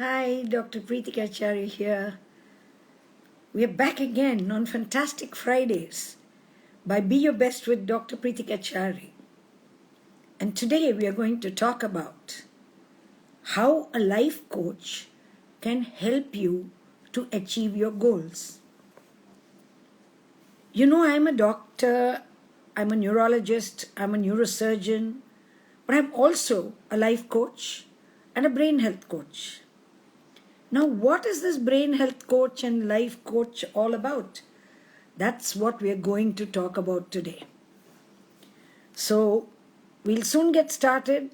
Hi, Dr. Prithika Chary here. We are back again on Fantastic Fridays by Be Your Best with Dr. Prithika Chary. And today we are going to talk about how a life coach can help you to achieve your goals. You know, I'm a doctor, I'm a neurologist, I'm a neurosurgeon, but I'm also a life coach and a brain health coach. Now, what is this brain health coach and life coach all about? That's what we are going to talk about today. So, we'll soon get started.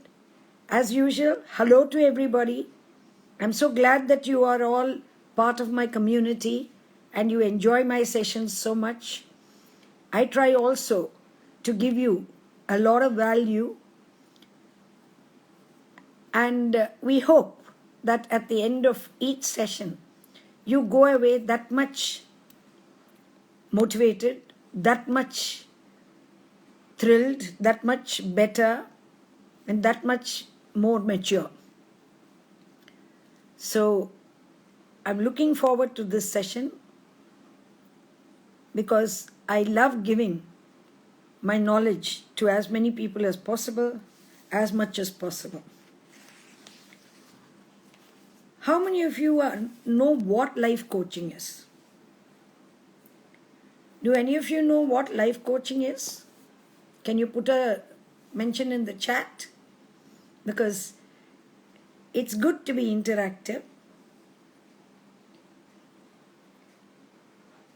As usual, hello to everybody. I'm so glad that you are all part of my community and you enjoy my sessions so much. I try also to give you a lot of value, and we hope that at the end of each session, you go away that much motivated, that much thrilled, that much better, and that much more mature. So, I'm looking forward to this session because I love giving my knowledge to as many people as possible, as much as possible. How many of you know what life coaching is? Do any of you know what life coaching is? Can you put a mention in the chat? Because it's good to be interactive.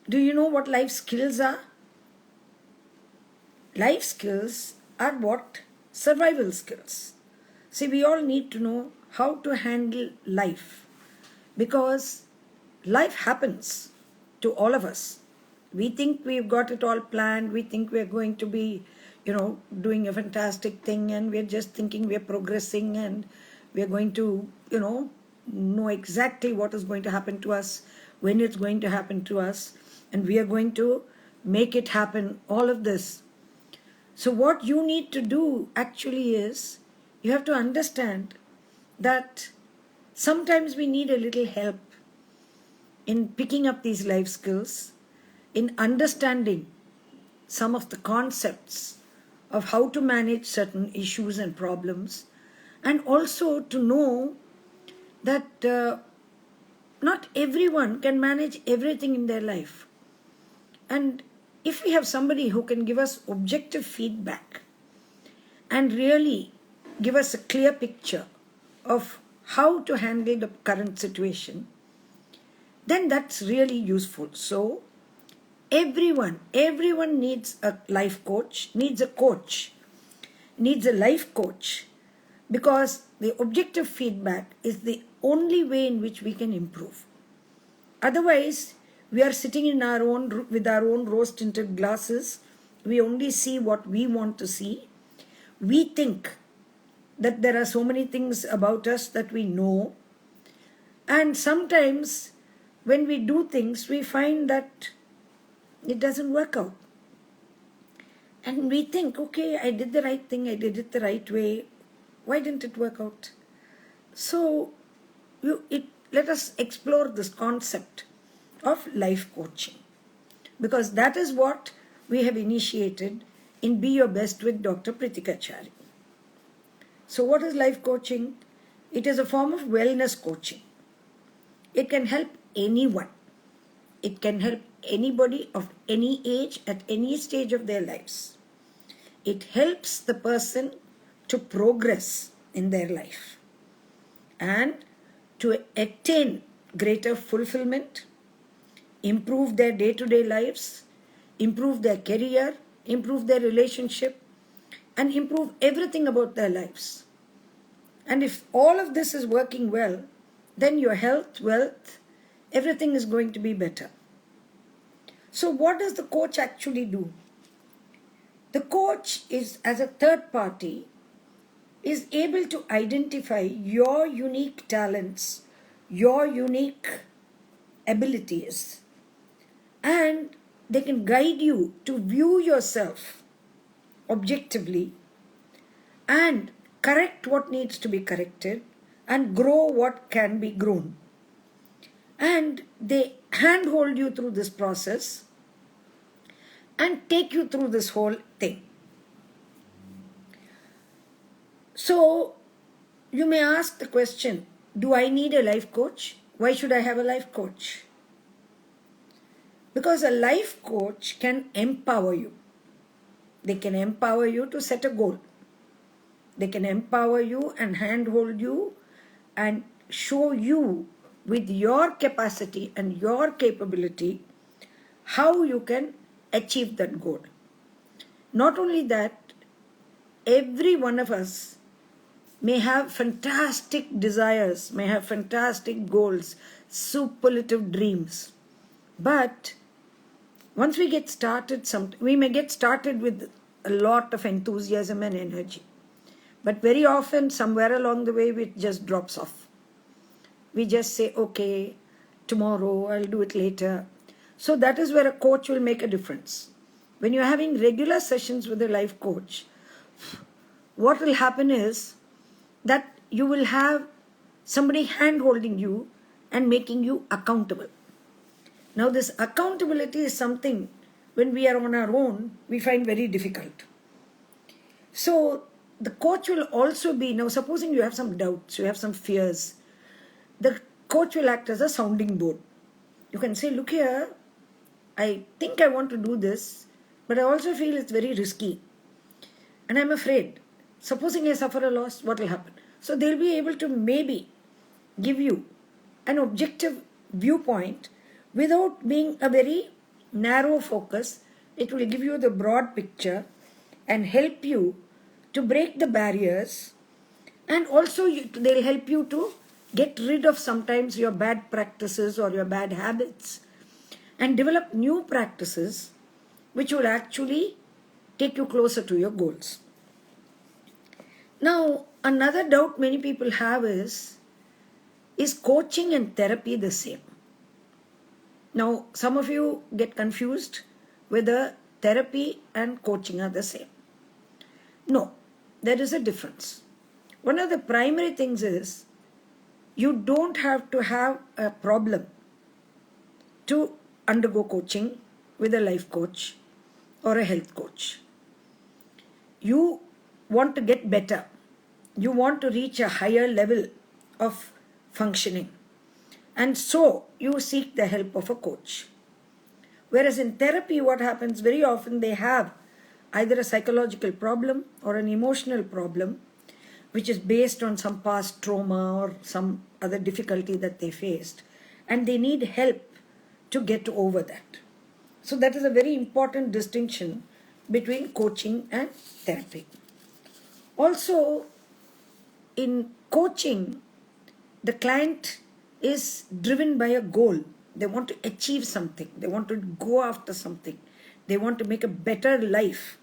Do you know what life skills are? Life skills are what? Survival skills. See, we all need to know how to handle life because life happens to all of us. We think we've got it all planned. We think we're going to be, doing a fantastic thing, and we're just thinking we're progressing and we're going to, know exactly what is going to happen to us, when it's going to happen to us, and we are going to make it happen, all of this. So what you need to do actually is, you have to understand that sometimes we need a little help in picking up these life skills, in understanding some of the concepts of how to manage certain issues and problems, and also to know that not everyone can manage everything in their life. And if we have somebody who can give us objective feedback and really give us a clear picture of how to handle the current situation, then that's really useful. So everyone needs a life coach, needs a life coach, because the objective feedback is the only way in which we can improve. Otherwise, we are sitting with our own rose-tinted glasses. We only see what we want to see. We think that there are so many things about us that we know. And sometimes when we do things, we find that it doesn't work out. And we think, okay, I did the right thing, I did it the right way. Why didn't it work out? So let us explore this concept of life coaching, because that is what we have initiated in Be Your Best with Dr. Prithika Chary. So what is life coaching? It is a form of wellness coaching. It can help anyone. It can help anybody of any age at any stage of their lives. It helps the person to progress in their life and to attain greater fulfillment, improve their day-to-day lives, improve their career, improve their relationship, and improve everything about their lives. And if all of this is working well, then your health, wealth, everything is going to be better. So what does the coach actually do? The coach is, as a third party, is able to identify your unique talents, your unique abilities, and they can guide you to view yourself objectively and correct what needs to be corrected and grow what can be grown. And they handhold you through this process and take you through this whole thing. So you may ask the question, do I need a life coach? Why should I have a life coach? Because a life coach can empower you. They can empower you to set a goal. They can empower you and handhold you and show you with your capacity and your capability how you can achieve that goal. Not only that, every one of us may have fantastic desires, may have fantastic goals, superlative dreams. But once we get started, we may get started with a lot of enthusiasm and energy. But very often, somewhere along the way, it just drops off. We just say, okay, tomorrow, I'll do it later. So that is where a coach will make a difference. When you're having regular sessions with a life coach, what will happen is that you will have somebody hand-holding you and making you accountable. Now, this accountability is something, when we are on our own, we find very difficult. So the coach will also be, now supposing you have some doubts, you have some fears, the coach will act as a sounding board. You can say, look here, I think I want to do this, but I also feel it's very risky. And I'm afraid, supposing I suffer a loss, what will happen? So they'll be able to maybe give you an objective viewpoint without being a very narrow focus. It will give you the broad picture and help you to break the barriers, and also they'll help you to get rid of sometimes your bad practices or your bad habits and develop new practices which will actually take you closer to your goals. Now, another doubt many people have is coaching and therapy the same? Now, some of you get confused whether therapy and coaching are the same. No, there is a difference. One of the primary things is you don't have to have a problem to undergo coaching with a life coach or a health coach. You want to get better. You want to reach a higher level of functioning. And so you seek the help of a coach. Whereas in therapy, what happens very often, they have either a psychological problem or an emotional problem, which is based on some past trauma or some other difficulty that they faced, and they need help to get over that. So that is a very important distinction between coaching and therapy. Also, in coaching, the client is driven by a goal. They want to achieve something. They want to go after something. They want to make a better life.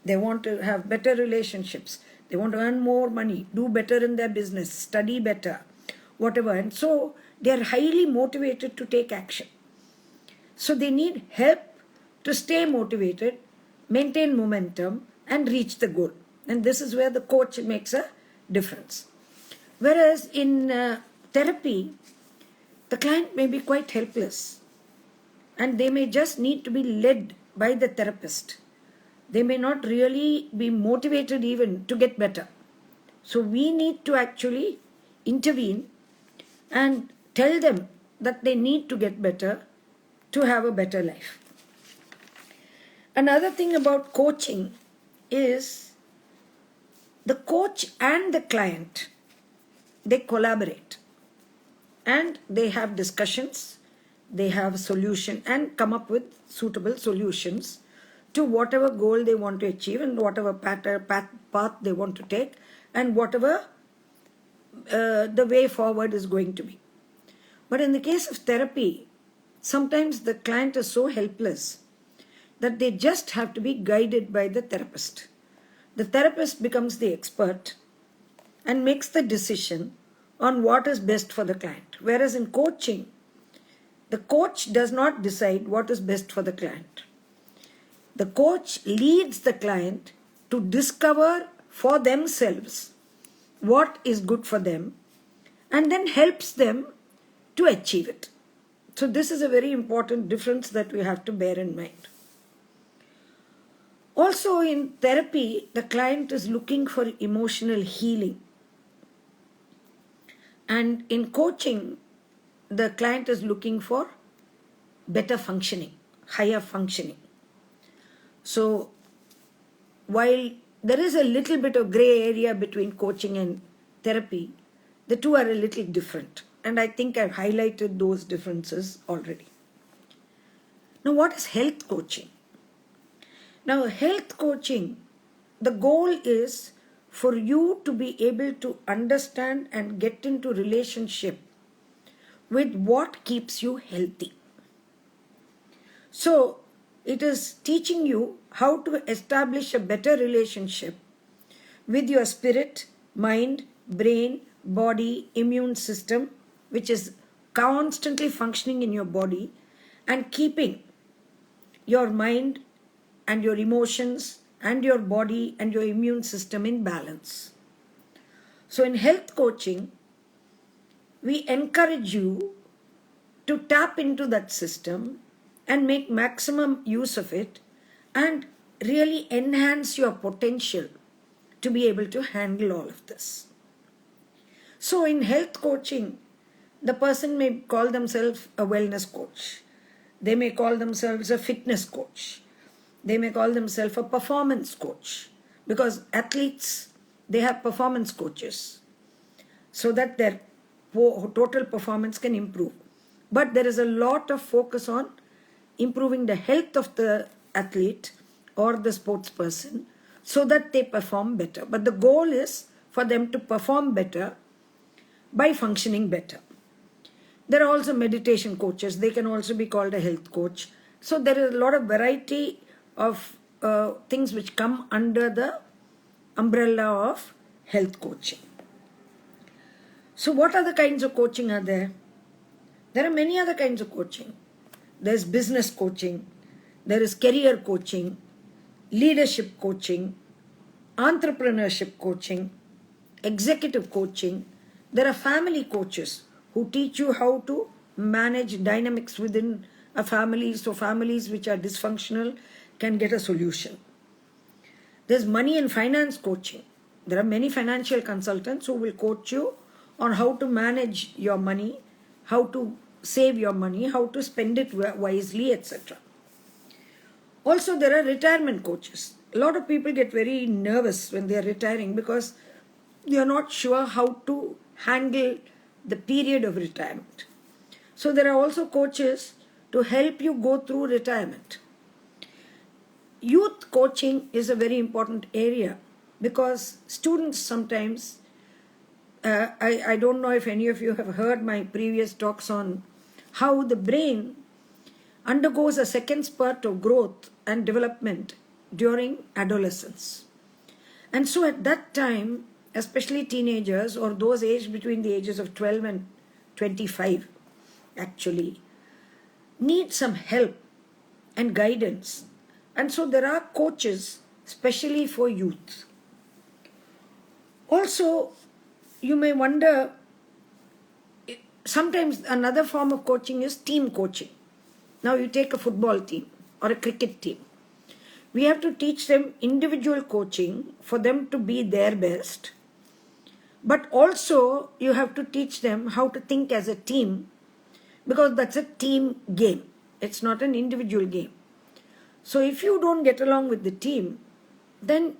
They want to have better relationships. They want to earn more money, do better in their business, study better, whatever. And so they are highly motivated to take action. So they need help to stay motivated, maintain momentum, and reach the goal. And this is where the coach makes a difference. Whereas in therapy, the client may be quite helpless and they may just need to be led by the therapist. They may not really be motivated even to get better. So we need to actually intervene and tell them that they need to get better to have a better life. Another thing about coaching is the coach and the client, they collaborate and they have discussions, they have solution and come up with suitable solutions to whatever goal they want to achieve and whatever path they want to take and whatever the way forward is going to be. But in the case of therapy, sometimes the client is so helpless that they just have to be guided by the therapist. The therapist becomes the expert and makes the decision on what is best for the client. Whereas in coaching, the coach does not decide what is best for the client. The coach leads the client to discover for themselves what is good for them, and then helps them to achieve it. So this is a very important difference that we have to bear in mind. Also in therapy, the client is looking for emotional healing. And in coaching, the client is looking for better functioning, higher functioning. So while there is a little bit of gray area between coaching and therapy, the two are a little different. And I think I've highlighted those differences already. Now, what is health coaching? Now, health coaching, the goal is for you to be able to understand and get into relationship with what keeps you healthy. So, it is teaching you how to establish a better relationship with your spirit, mind, brain, body, immune system, which is constantly functioning in your body, and keeping your mind and your emotions and your body and your immune system in balance. So in health coaching, we encourage you to tap into that system and make maximum use of it and really enhance your potential to be able to handle all of this. So in health coaching, the person may call themselves a wellness coach. They may call themselves a fitness coach. They may call themselves a performance coach, because athletes, they have performance coaches so that their total performance can improve. But there is a lot of focus on improving the health of the athlete or the sports person so that they perform better. But the goal is for them to perform better by functioning better. There are also meditation coaches. They can also be called a health coach. So there is a lot of variety of things which come under the umbrella of health coaching. So what other kinds of coaching are there? There are many other kinds of coaching. There is business coaching. There is career coaching, leadership coaching, entrepreneurship coaching, executive coaching. There are family coaches who teach you how to manage dynamics within a family, so families which are dysfunctional can get a solution. There's money and finance coaching. There are many financial consultants who will coach you on how to manage your money, how to save your money, how to spend it wisely, etc. Also, there are retirement coaches. A lot of people get very nervous when they are retiring because they are not sure how to handle the period of retirement. So there are also coaches to help you go through retirement. Youth coaching is a very important area because students sometimes, I don't know if any of you have heard my previous talks on how the brain undergoes a second spurt of growth and development during adolescence. And so at that time, especially teenagers or those aged between the ages of 12 and 25 actually need some help and guidance. And so there are coaches especially for youth. Also, you may wonder, sometimes another form of coaching is team coaching. Now you take a football team or a cricket team. We have to teach them individual coaching for them to be their best. But also you have to teach them how to think as a team, because that's a team game. It's not an individual game. So if you don't get along with the team, then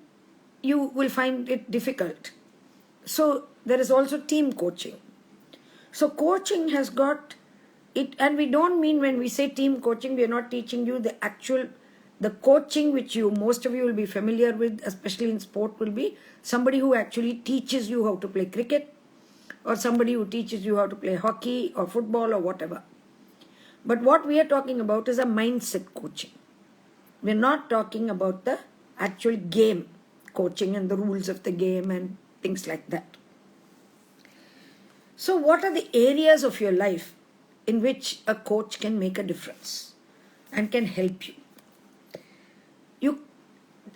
you will find it difficult. So there is also team coaching. So coaching has got it, and we don't mean when we say team coaching, we are not teaching you the coaching which most of you will be familiar with, especially in sport, will be somebody who actually teaches you how to play cricket, or somebody who teaches you how to play hockey or football or whatever. But what we are talking about is a mindset coaching. We're not talking about the actual game coaching and the rules of the game and things like that. So what are the areas of your life in which a coach can make a difference and can help you?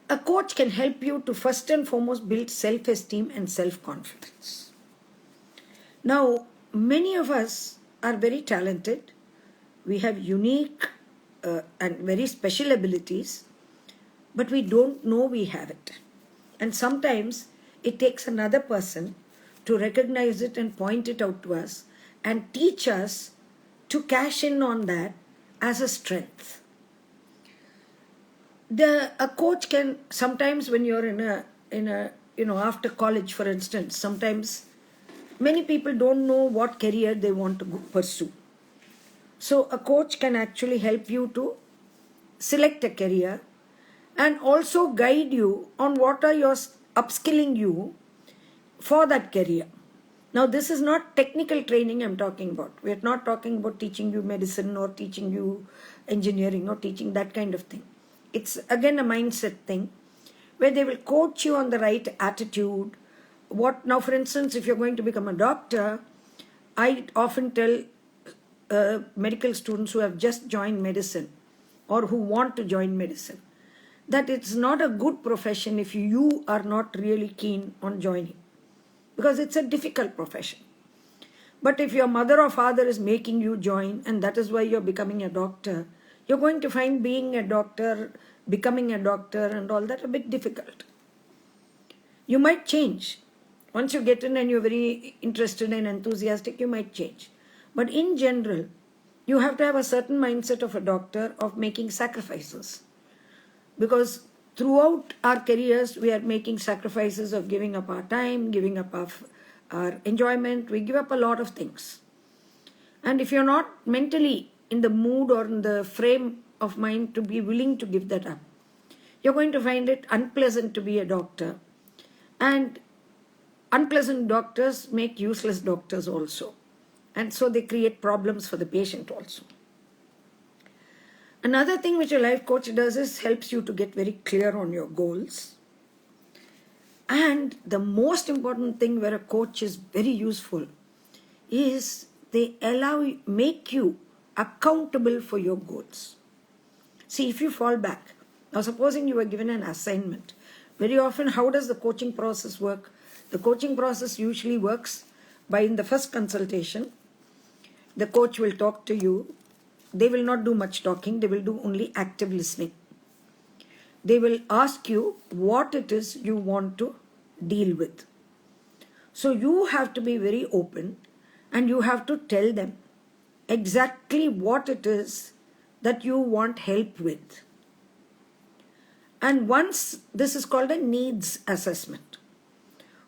A coach can help you to first and foremost build self-esteem and self-confidence. Now, many of us are very talented. We have unique and very special abilities, but we don't know we have it. And sometimes it takes another person to recognize it and point it out to us and teach us to cash in on that as a strength. A coach can sometimes, when you're in a after college, for instance, sometimes many people don't know what career they want to pursue. So a coach can actually help you to select a career and also guide you on what are your upskilling you for that career. Now, this is not technical training I'm talking about. We're not talking about teaching you medicine or teaching you engineering or teaching that kind of thing. It's again a mindset thing where they will coach you on the right attitude. Now, for instance, if you're going to become a doctor, I often tell medical students who have just joined medicine or who want to join medicine that it's not a good profession if you are not really keen on joining, because it's a difficult profession. But if your mother or father is making you join and that is why you're becoming a doctor, you're going to find being a doctor, becoming a doctor and all that a bit difficult. You might change. Once you get in and you're very interested and enthusiastic, you might change. But in general, you have to have a certain mindset of a doctor of making sacrifices. Because throughout our careers, we are making sacrifices of giving up our time, giving up our enjoyment. We give up a lot of things. And if you're not mentally in the mood or in the frame of mind to be willing to give that up, you're going to find it unpleasant to be a doctor. And unpleasant doctors make useless doctors also. And so they create problems for the patient also. Another thing which a life coach does is helps you to get very clear on your goals. And the most important thing where a coach is very useful is they make you accountable for your goals. See, if you fall back, now supposing you were given an assignment, very often how does the coaching process work? The coaching process usually works by in the first consultation, the coach will talk to you. They will not do much talking, they will do only active listening. They will ask you what it is you want to deal with. So you have to be very open and you have to tell them exactly what it is that you want help with. And once, this is called a needs assessment.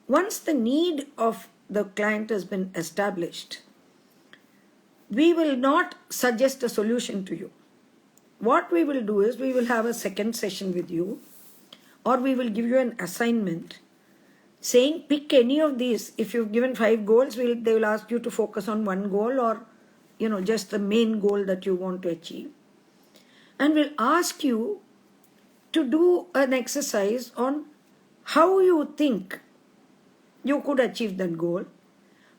Once the need of the client has been established, we will not suggest a solution to you. What we will do is we will have a second session with you, or we will give you an assignment saying pick any of these. If you've given 5 goals, they will ask you to focus on one goal or just the main goal that you want to achieve. And we'll ask you to do an exercise on how you think you could achieve that goal,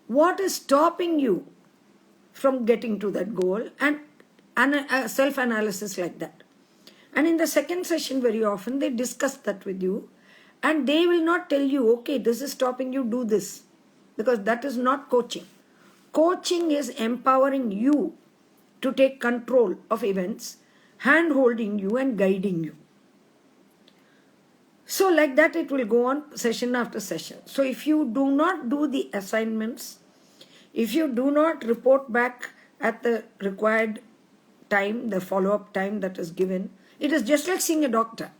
what is stopping you from getting to that goal, and a self-analysis like that. And in the second session, very often they discuss that with you, and they will not tell you, okay, this is stopping you, do this, because that is not coaching. Coaching is empowering you to take control of events, hand-holding you and guiding you. So like that it will go on session after session. So if you do not do the assignments, if you do not report back at the required time, the follow-up time that is given, it is just like seeing a doctor.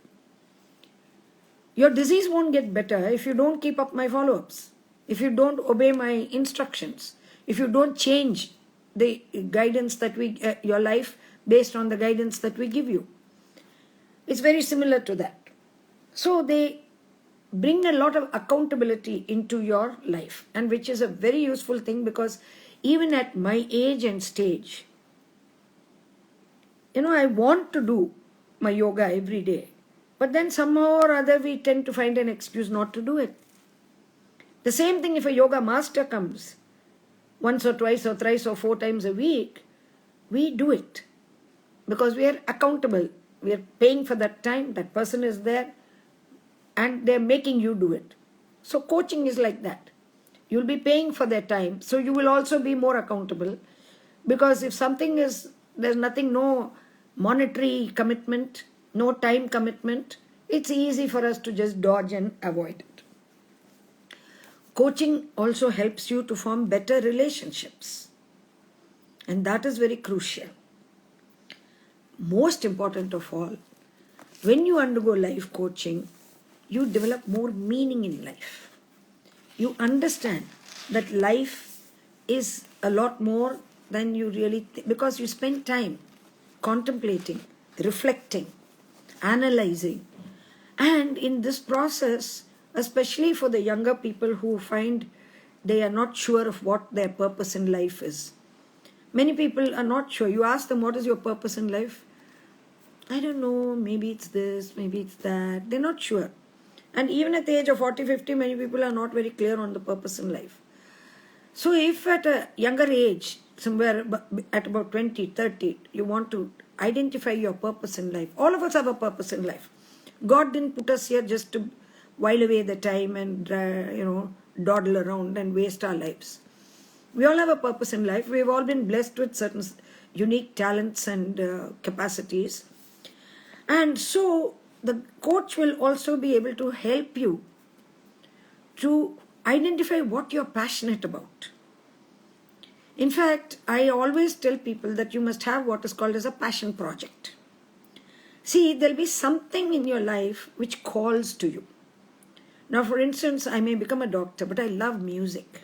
Your disease won't get better if you don't keep up my follow-ups, if you don't obey my instructions, if you don't change the guidance that your life based on the guidance that we give you. It's very similar to that. So they bring a lot of accountability into your life, and which is a very useful thing, because even at my age and stage, I want to do my yoga every day, but then somehow or other we tend to find an excuse not to do it. The same thing if a yoga master comes once or twice or thrice or 4 times a week, we do it because we are accountable. We are paying for that time, that person is there, and they're making you do it. So coaching is like that. You'll be paying for their time. So you will also be more accountable. Because if something is, there's nothing, no monetary commitment, no time commitment, it's easy for us to just dodge and avoid it. Coaching also helps you to form better relationships. And that is very crucial. Most important of all, when you undergo life coaching, you develop more meaning in life. You understand that life is a lot more than you really think, because you spend time contemplating, reflecting, analyzing. And in this process, especially for the younger people who find they are not sure of what their purpose in life is. Many people are not sure. You ask them, what is your purpose in life? I don't know, maybe it's this, maybe it's that. They're not sure. And even at the age of 40, 50, many people are not very clear on the purpose in life. So if at a younger age, somewhere at about 20, 30, you want to identify your purpose in life. All of us have a purpose in life. God didn't put us here just to while away the time and, dawdle around and waste our lives. We all have a purpose in life. We've all been blessed with certain unique talents and capacities. And so the coach will also be able to help you to identify what you're passionate about. In fact, I always tell people that you must have what is called as a passion project. See, there'll be something in your life which calls to you. Now, for instance, I may become a doctor, but I love music.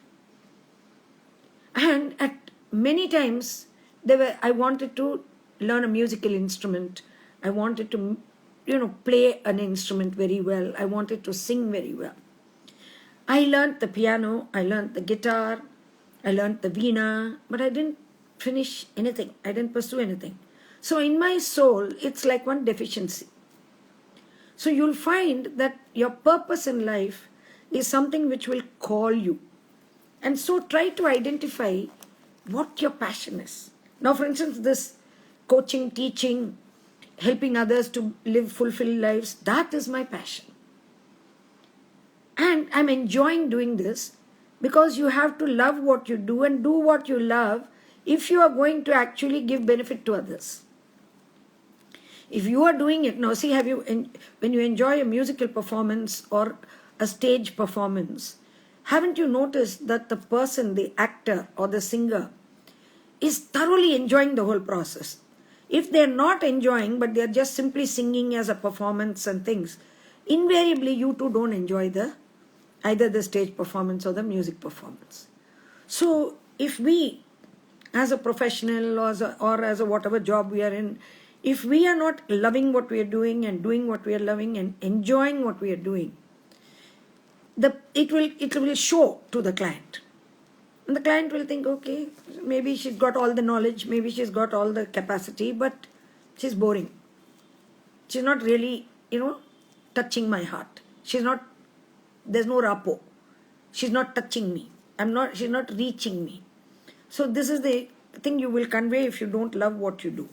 And at many times, I wanted to learn a musical instrument. I wanted to, play an instrument very well. I wanted to sing very well. I learned the piano, I learned the guitar, I learned the veena, but I didn't finish anything. I didn't pursue anything. So in my soul, it's like one deficiency. So you'll find that your purpose in life is something which will call you. And so try to identify what your passion is. Now, for instance, this coaching, teaching, helping others to live fulfilled lives, that is my passion. And I'm enjoying doing this because you have to love what you do and do what you love if you are going to actually give benefit to others. If you are doing it, now see, when you enjoy a musical performance or a stage performance, haven't you noticed that the person, the actor or the singer, is thoroughly enjoying the whole process? If they're not enjoying, but they're just simply singing as a performance and things, invariably you too don't enjoy either the stage performance or the music performance. So if we, as a professional or as a whatever job we are in, if we are not loving what we are doing and doing what we are loving and enjoying what we are doing, it will show to the client. And the client will think, okay, maybe she's got all the knowledge, maybe she's got all the capacity, but she's boring. She's not really, touching my heart. There's no rapport. She's not touching me. She's not reaching me. So this is the thing you will convey if you don't love what you do.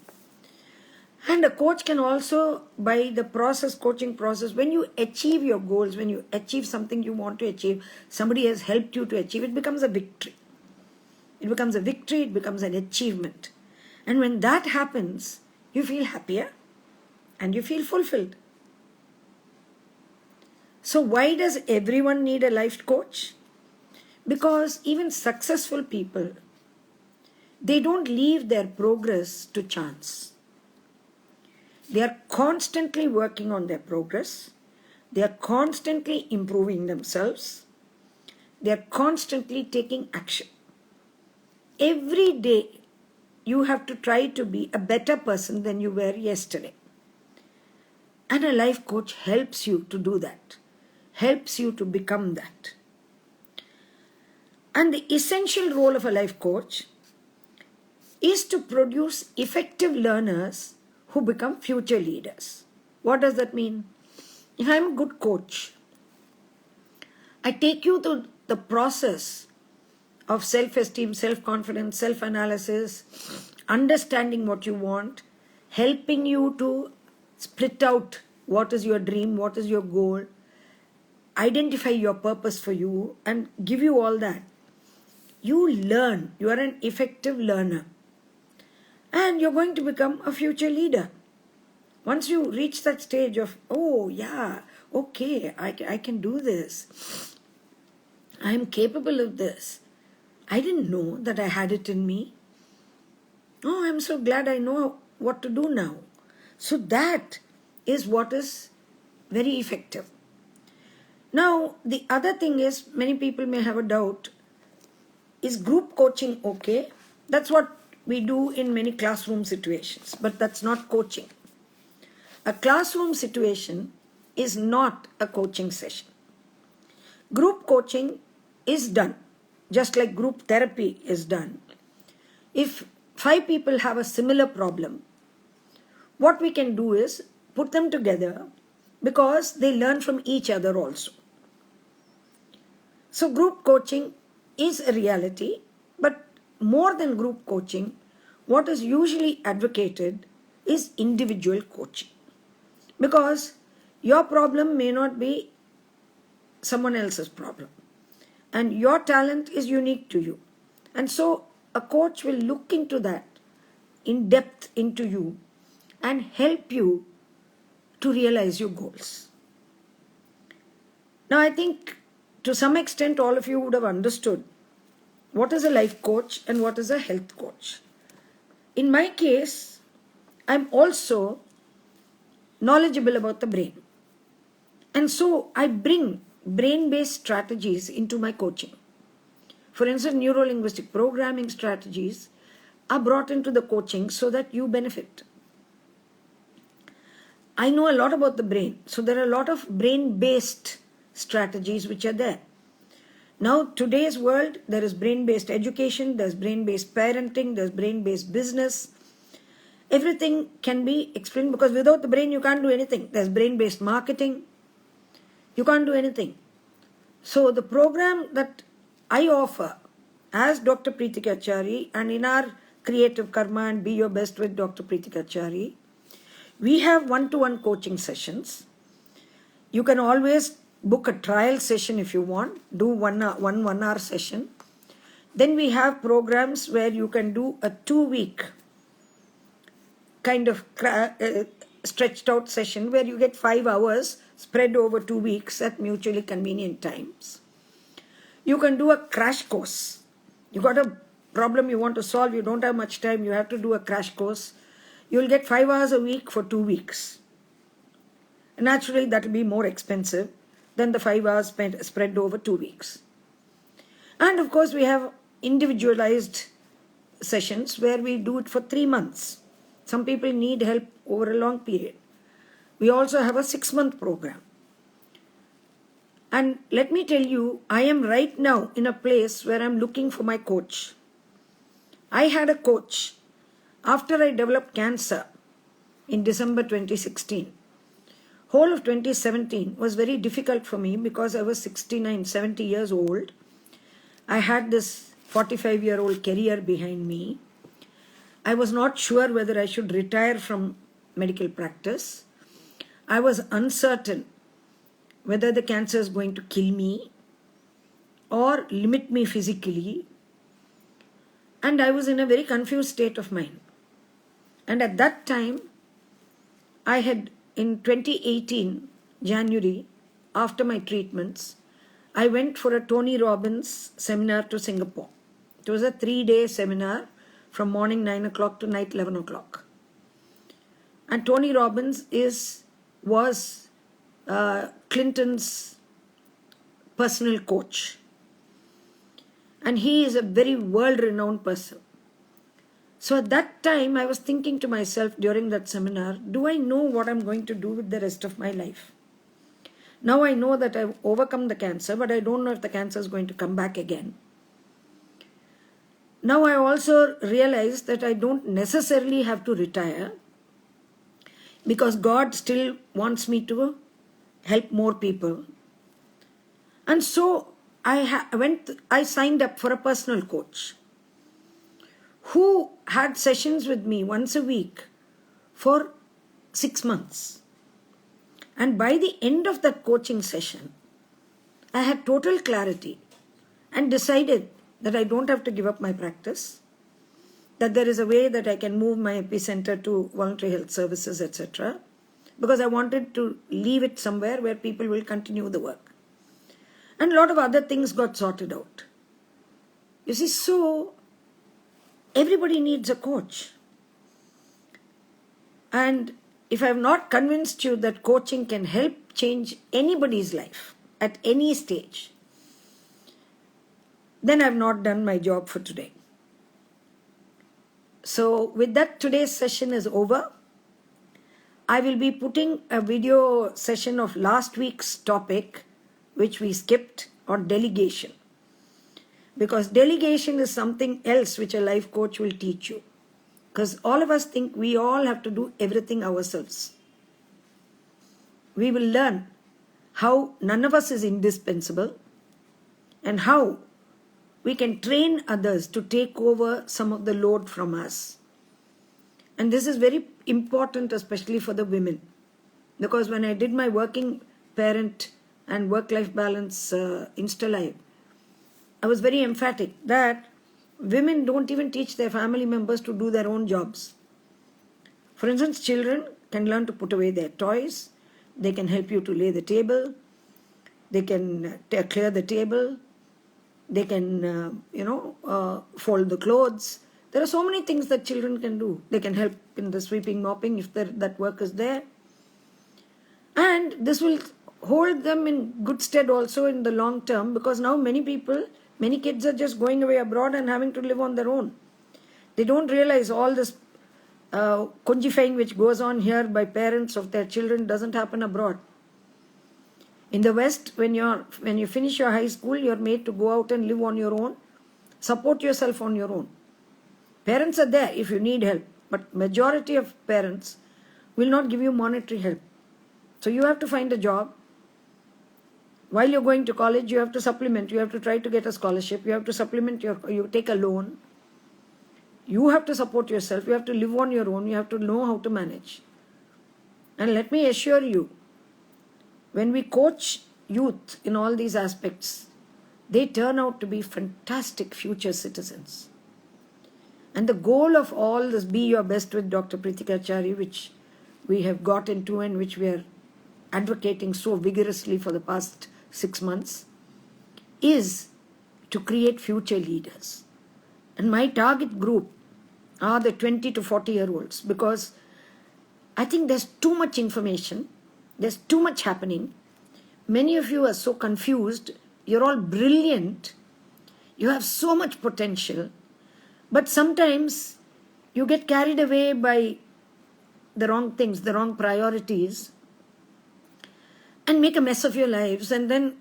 And a coach can also, by the coaching process, when you achieve your goals, when you achieve something you want to achieve, somebody has helped you to achieve, it becomes a victory. It becomes a victory, it becomes an achievement. And when that happens, you feel happier and you feel fulfilled. So why does everyone need a life coach? Because even successful people, they don't leave their progress to chance. They are constantly working on their progress. They are constantly improving themselves. They are constantly taking action. Every day, you have to try to be a better person than you were yesterday. And a life coach helps you to do that, helps you to become that. And the essential role of a life coach is to produce effective learners who become future leaders. What does that mean? If I'm a good coach, I take you through the process of self-esteem, self-confidence, self-analysis, understanding what you want, helping you to split out what is your dream, what is your goal, identify your purpose for you and give you all that, you learn. You are an effective learner. And you're going to become a future leader. Once you reach that stage of, oh yeah, okay, I can do this. I am capable of this. I didn't know that I had it in me. Oh, I'm so glad I know what to do now. So that is what is very effective. Now, the other thing is, many people may have a doubt, is group coaching okay? That's what we do in many classroom situations, but that's not coaching. A classroom situation is not a coaching session. Group coaching is done, just like group therapy is done. If 5 people have a similar problem, what we can do is put them together because they learn from each other also. So group coaching is a reality, but more than group coaching, what is usually advocated is individual coaching. Because your problem may not be someone else's problem. And your talent is unique to you. And so a coach will look into that in depth into you and help you to realize your goals. Now I think to some extent all of you would have understood what is a life coach and what is a health coach. In my case, I'm also knowledgeable about the brain. And so I bring brain-based strategies into my coaching. For instance, neuro-linguistic programming strategies are brought into the coaching so that you benefit. I know a lot about the brain, so there are a lot of brain-based strategies which are there. Now, today's world, there is brain-based education, there's brain-based parenting, there's brain-based business. Everything can be explained because without the brain, you can't do anything. There's brain-based marketing. You can't do anything. So the program that I offer as Dr. Prithika Chary and in our Creative Karma and Be Your Best with Dr. Prithika Chary, we have one-to-one coaching sessions. You can always book a trial session if you want, do one hour session. Then we have programs where you can do a 2-week kind of stretched out session where you get 5 hours spread over 2 weeks at mutually convenient times. You can do a crash course. You got a problem you want to solve, you don't have much time, you have to do a crash course. You'll get 5 hours a week for 2 weeks. Naturally, that will be more expensive than the 5 hours spread over 2 weeks. And of course, we have individualized sessions where we do it for 3 months. Some people need help over a long period. We also have a 6-month program. And let me tell you, I am right now in a place where I'm looking for my coach. I had a coach after I developed cancer in December 2016. Whole of 2017 was very difficult for me because I was 69, 70 years old. I had this 45-year-old career behind me. I was not sure whether I should retire from medical practice. I was uncertain whether the cancer is going to kill me or limit me physically. And I was in a very confused state of mind. And at that time, I had, in 2018, January, after my treatments, I went for a Tony Robbins seminar to Singapore. It was a 3-day seminar from morning 9 o'clock to night 11 o'clock. And Tony Robbins was Clinton's personal coach. And he is a very world-renowned person. So at that time, I was thinking to myself during that seminar, do I know what I'm going to do with the rest of my life? Now I know that I've overcome the cancer, but I don't know if the cancer is going to come back again. Now I also realized that I don't necessarily have to retire because God still wants me to help more people. And so I signed up for a personal coach who had sessions with me once a week for 6 months. And by the end of that coaching session, I had total clarity and decided that I don't have to give up my practice, that there is a way that I can move my epicenter to voluntary health services, etc. Because I wanted to leave it somewhere where people will continue the work. And a lot of other things got sorted out. You see, so everybody needs a coach. And if I have not convinced you that coaching can help change anybody's life at any stage, then I have not done my job for today. So with that, today's session is over. I will be putting a video session of last week's topic, which we skipped, on delegation. Because delegation is something else which a life coach will teach you. Because all of us think we all have to do everything ourselves. We will learn how none of us is indispensable and how we can train others to take over some of the load from us. And this is very important, especially for the women. Because when I did my working parent and work-life balance Insta-Live, I was very emphatic that women don't even teach their family members to do their own jobs. For instance, children can learn to put away their toys. They can help you to lay the table. They can clear the table. They can, fold the clothes. There are so many things that children can do. They can help in the sweeping, mopping if that work is there. And this will hold them in good stead also in the long term, because now many kids are just going away abroad and having to live on their own. They don't realize all this conjifying which goes on here by parents of their children doesn't happen abroad. In the West, when you finish your high school, you're made to go out and live on your own, support yourself on your own. Parents are there if you need help, but majority of parents will not give you monetary help. So you have to find a job. While you're going to college, you have to supplement. You have to try to get a scholarship. You have to supplement you take a loan. You have to support yourself. You have to live on your own. You have to know how to manage. And let me assure you, when we coach youth in all these aspects, they turn out to be fantastic future citizens. And the goal of all this Be Your Best with Dr. Prithika Chary, which we have got into and which we are advocating so vigorously for the past 6 months, is to create future leaders. And my target group are the 20 to 40-year-olds, because I think there's too much information, there's too much happening. Many of you are so confused, you're all brilliant, you have so much potential, but sometimes you get carried away by the wrong things, the wrong priorities, and make a mess of your lives, and then,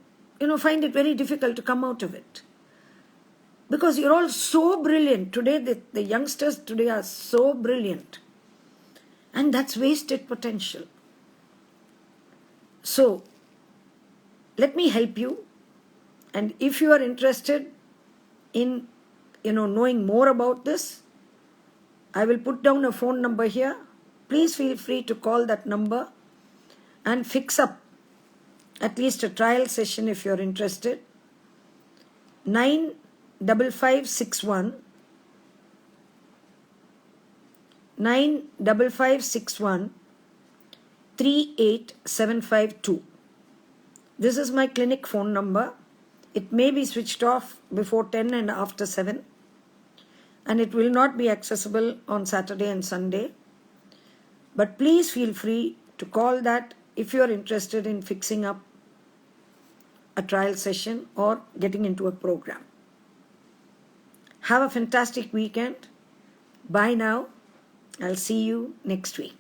find it very difficult to come out of it. Because you're all so brilliant. Today, the youngsters today are so brilliant. And that's wasted potential. So, let me help you. And if you are interested in, knowing more about this, I will put down a phone number here. Please feel free to call that number and fix up at least a trial session if you're interested. 95561 38752. This is my clinic phone number. It may be switched off before 10 and after 7, and it will not be accessible on Saturday and Sunday. But please feel free to call that if you are interested in fixing up a trial session or getting into a program. Have a fantastic weekend. Bye now. I'll see you next week.